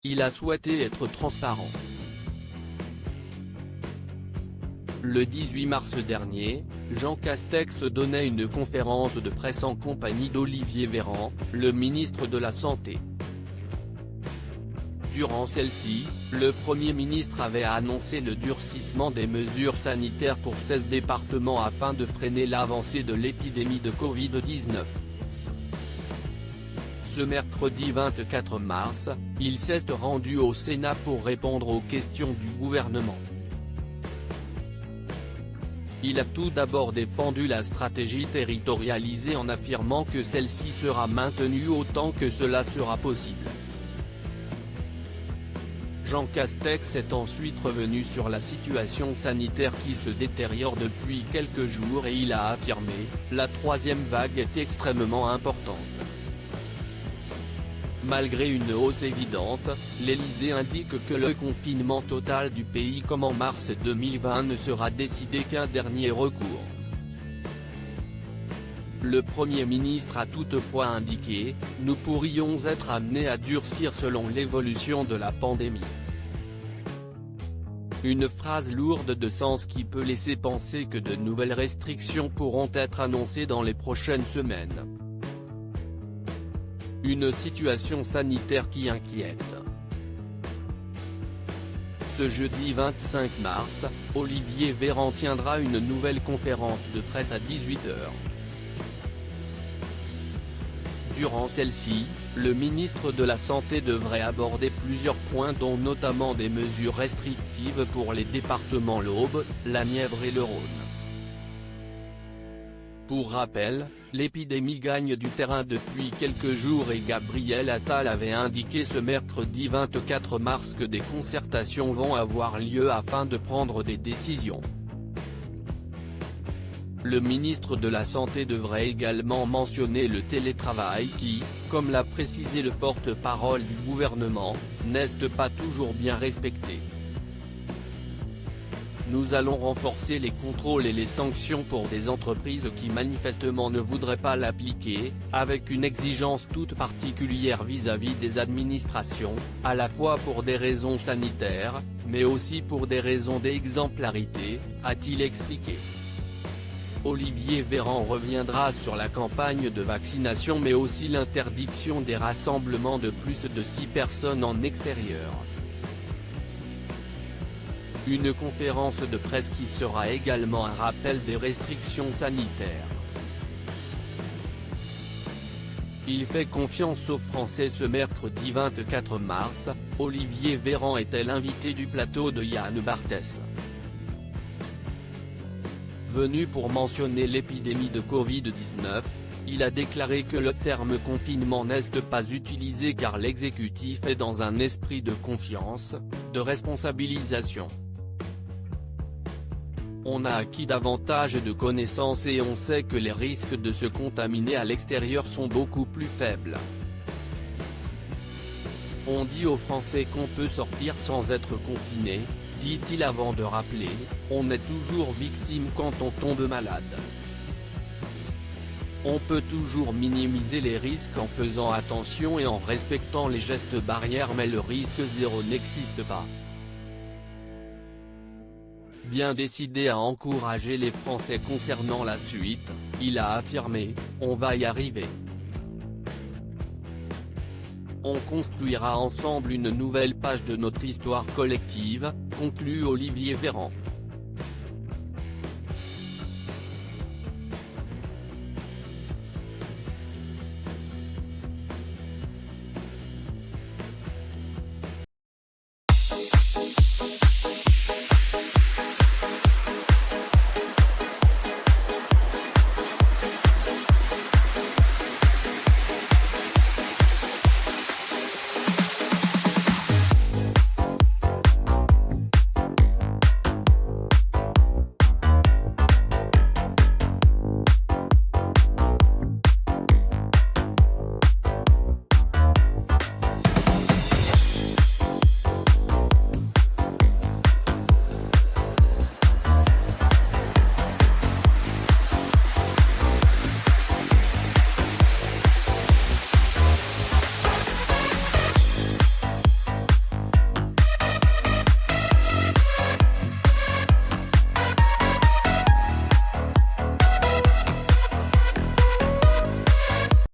il a souhaité être transparent. Le 18 mars dernier, Jean Castex donnait une conférence de presse en compagnie d'Olivier Véran, le ministre de la Santé. Durant celle-ci, le Premier ministre avait annoncé le durcissement des mesures sanitaires pour 16 départements afin de freiner l'avancée de l'épidémie de Covid-19. Ce mercredi 24 mars, il s'est rendu au Sénat pour répondre aux questions du gouvernement. Il a tout d'abord défendu la stratégie territorialisée en affirmant que celle-ci sera maintenue autant que cela sera possible. Jean Castex est ensuite revenu sur la situation sanitaire qui se détériore depuis quelques jours et il a affirmé « La troisième vague est extrêmement importante ». Malgré une hausse évidente, l'Élysée indique que le confinement total du pays comme en mars 2020 ne sera décidé qu'un dernier recours. Le Premier ministre a toutefois indiqué « Nous pourrions être amenés à durcir selon l'évolution de la pandémie ». Une phrase lourde de sens qui peut laisser penser que de nouvelles restrictions pourront être annoncées dans les prochaines semaines. Une situation sanitaire qui inquiète. Ce jeudi 25 mars, Olivier Véran tiendra une nouvelle conférence de presse à 18h. Durant celle-ci, le ministre de la Santé devrait aborder plusieurs points dont notamment des mesures restrictives pour les départements l'Aube, la Nièvre et le Rhône. Pour rappel, l'épidémie gagne du terrain depuis quelques jours et Gabriel Attal avait indiqué ce mercredi 24 mars que des concertations vont avoir lieu afin de prendre des décisions. Le ministre de la Santé devrait également mentionner le télétravail qui, comme l'a précisé le porte-parole du gouvernement, n'est pas toujours bien respecté. Nous allons renforcer les contrôles et les sanctions pour des entreprises qui manifestement ne voudraient pas l'appliquer, avec une exigence toute particulière vis-à-vis des administrations, à la fois pour des raisons sanitaires, mais aussi pour des raisons d'exemplarité, a-t-il expliqué. Olivier Véran reviendra sur la campagne de vaccination mais aussi l'interdiction des rassemblements de plus de 6 personnes en extérieur. Une conférence de presse qui sera également un rappel des restrictions sanitaires. Il fait confiance aux Français. Ce mercredi 24 mars, Olivier Véran était l'invité du plateau de Yann Barthès. Venu pour mentionner l'épidémie de Covid-19, il a déclaré que le terme confinement n'est pas utilisé car l'exécutif est dans un esprit de confiance, de responsabilisation. On a acquis davantage de connaissances et on sait que les risques de se contaminer à l'extérieur sont beaucoup plus faibles. On dit aux Français qu'on peut sortir sans être confiné, dit-il avant de rappeler, on est toujours victime quand on tombe malade. On peut toujours minimiser les risques en faisant attention et en respectant les gestes barrières mais le risque zéro n'existe pas. Bien décidé à encourager les Français concernant la suite, il a affirmé « On va y arriver. On construira ensemble une nouvelle page de notre histoire collective », conclut Olivier Véran.